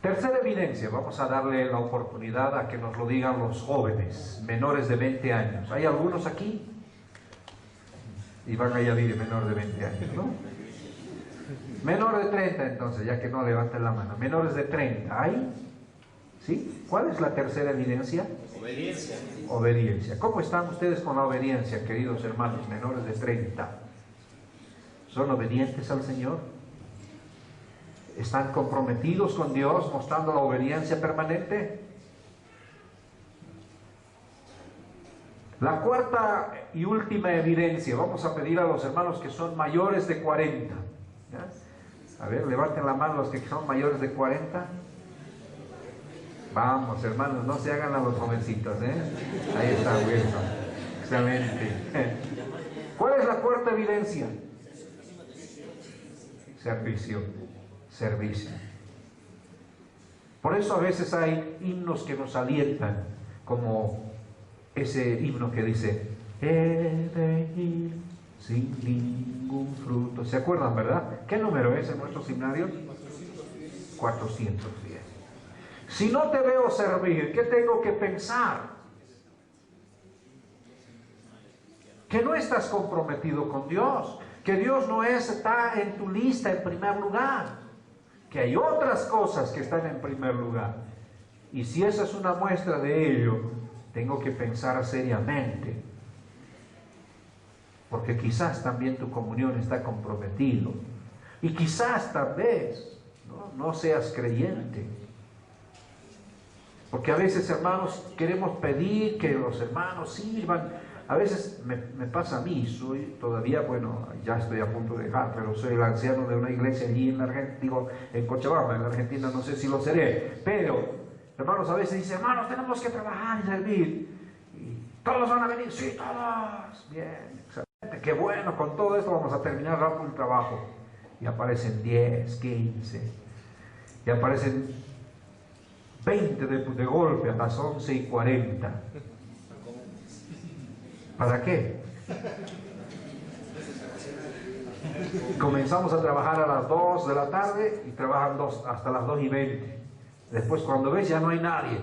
Tercera evidencia, vamos a darle la oportunidad a que nos lo digan los jóvenes, menores de 20 años. ¿Hay algunos aquí? Y van a añadir menor de 20 años, ¿no? Menor de 30 entonces, ya que no levanten la mano. Menores de 30, ¿hay? ¿Sí? ¿Cuál es la tercera evidencia? Obediencia. Obediencia. ¿Cómo están ustedes con la obediencia, queridos hermanos menores de 30? ¿Son obedientes al Señor? ¿Están comprometidos con Dios, mostrando la obediencia permanente? La cuarta y última evidencia, vamos a pedir a los hermanos que son mayores de 40. ¿Ya? A ver, levanten la mano los que son mayores de 40. Vamos, hermanos, no se hagan a los jovencitos, ¿eh? Ahí está, Wilson. Excelente. ¿Cuál es la cuarta evidencia? Servicio. Servicio. Por eso a veces hay himnos que nos alientan, como ese himno que dice: he de ir sin ningún fruto. ¿Se acuerdan, verdad? ¿Qué número es en nuestros himnarios? 410. Si no te veo servir, ¿qué tengo que pensar? Que no estás comprometido con Dios, que Dios no está en tu lista en primer lugar, que hay otras cosas que están en primer lugar. Y si esa es una muestra de ello, tengo que pensar seriamente, porque quizás también tu comunión está comprometido, y quizás tal vez no seas creyente. Porque a veces, hermanos, queremos pedir que los hermanos sirvan. A veces me pasa a mí, soy todavía, bueno, ya estoy a punto de dejar, pero soy el anciano de una iglesia allí en Argentina, digo, en Cochabamba, en la Argentina, no sé si lo seré, pero, hermanos, a veces dicen: hermanos, tenemos que trabajar y servir. Y todos van a venir, sí, todos. Bien, excelente, qué bueno, con todo esto vamos a terminar rápido el trabajo. Y aparecen 10, 15, y aparecen 20 de golpe a las 11:40. ¿Para qué? Comenzamos a trabajar a las 2 de la tarde y trabajan hasta las 2:20. Después, cuando ves, ya no hay nadie.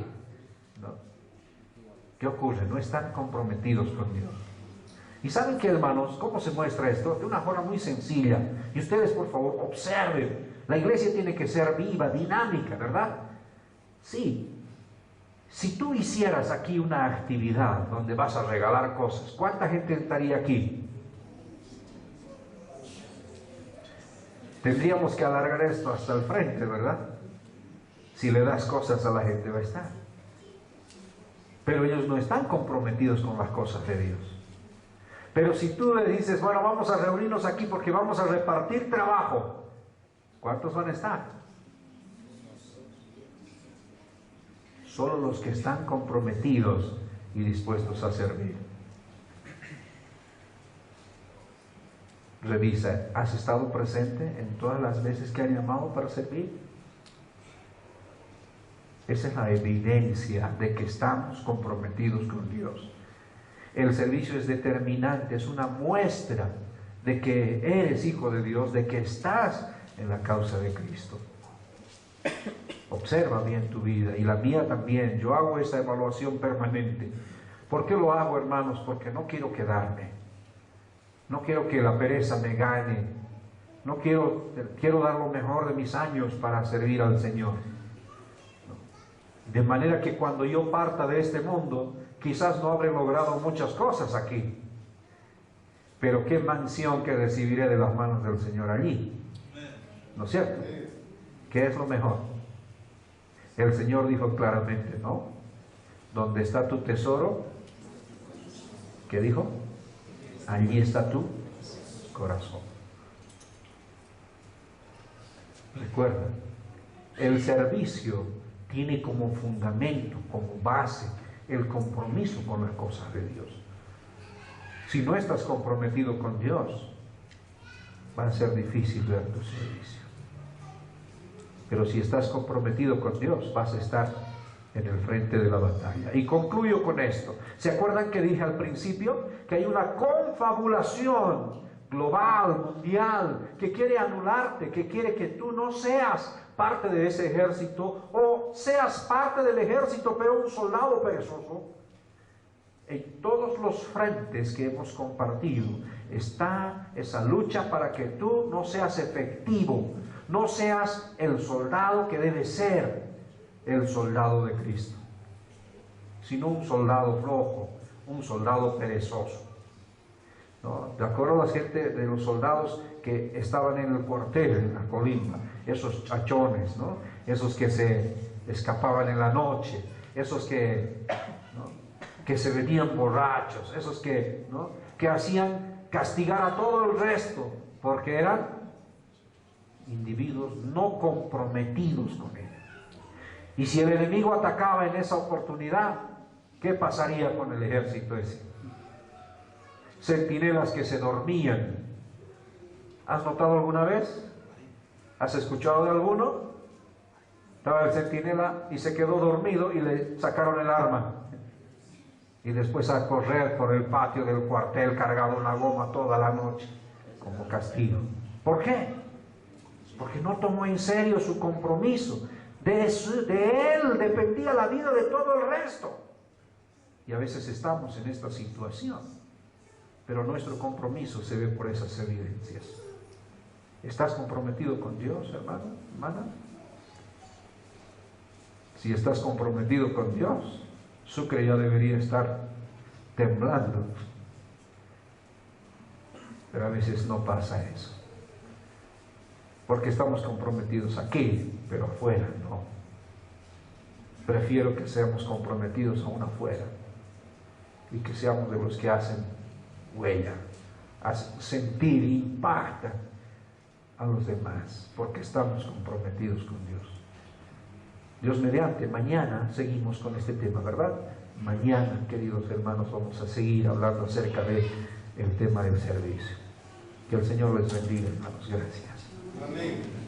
¿No? ¿Qué ocurre? No están comprometidos con Dios. ¿Y saben qué, hermanos? ¿Cómo se muestra esto? De una forma muy sencilla. Y ustedes, por favor, observen. La iglesia tiene que ser viva, dinámica, ¿verdad? Sí. Si tú hicieras aquí una actividad donde vas a regalar cosas, ¿cuánta gente estaría aquí? Tendríamos que alargar esto hasta el frente, ¿verdad? Si le das cosas a la gente, va a estar. Pero ellos no están comprometidos con las cosas de Dios. Pero si tú le dices: bueno, vamos a reunirnos aquí porque vamos a repartir trabajo, ¿cuántos van a estar? Solo los que están comprometidos y dispuestos a servir. Revisa, ¿has estado presente en todas las veces que han llamado para servir? Esa es la evidencia de que estamos comprometidos con Dios. El servicio es determinante, es una muestra de que eres hijo de Dios, de que estás en la causa de Cristo. Observa bien tu vida y la mía también. Yo hago esta evaluación permanente. ¿Por qué lo hago, hermanos? Porque no quiero quedarme. No quiero que la pereza me gane. No quiero dar lo mejor de mis años para servir al Señor. De manera que cuando yo parta de este mundo, quizás no habré logrado muchas cosas aquí. Pero qué mansión que recibiré de las manos del Señor allí. ¿No es cierto? ¿Qué es lo mejor? El Señor dijo claramente, ¿no? Donde está tu tesoro, ¿qué dijo? Allí está tu corazón. Recuerda, el servicio tiene como fundamento, como base, el compromiso con las cosas de Dios. Si no estás comprometido con Dios, va a ser difícil ver tu servicio. Pero si estás comprometido con Dios, vas a estar en el frente de la batalla. Y concluyo con esto. ¿Se acuerdan que dije al principio que hay una confabulación global, mundial, que quiere anularte, que quiere que tú no seas parte de ese ejército, o seas parte del ejército pero un soldado perezoso? En todos los frentes que hemos compartido está esa lucha para que tú no seas efectivo, no seas el soldado que debe ser el soldado de Cristo, sino un soldado flojo, un soldado perezoso. ¿No? De acuerdo a la gente de los soldados que estaban en el cuartel, en la colimba, esos chachones, ¿no? Esos que se escapaban en la noche, esos que, ¿no?, que se venían borrachos, esos que, ¿no?, que hacían castigar a todo el resto, porque eran individuos no comprometidos con él. Y si el enemigo atacaba en esa oportunidad, ¿qué pasaría con el ejército ese? Centinelas que se dormían. ¿Has notado alguna vez? ¿Has escuchado de alguno? Estaba el centinela y se quedó dormido y le sacaron el arma. Y después a correr por el patio del cuartel cargado una goma toda la noche, como castigo. ¿Por qué? Porque no tomó en serio su compromiso. De él dependía la vida de todo el resto. Y a veces estamos en esta situación, pero nuestro compromiso se ve por esas evidencias. ¿Estás comprometido con Dios, hermano, hermana? Si estás comprometido con Dios, Sucre ya debería estar temblando. Pero a veces no pasa eso. Porque estamos comprometidos aquí, pero afuera no. Prefiero que seamos comprometidos aún afuera y que seamos de los que hacen huella, hacen sentir, impactan a los demás, porque estamos comprometidos con Dios. Dios mediante, mañana seguimos con este tema, ¿verdad? Mañana, queridos hermanos, vamos a seguir hablando acerca del tema del servicio. Que el Señor les bendiga, hermanos. Gracias. Amén.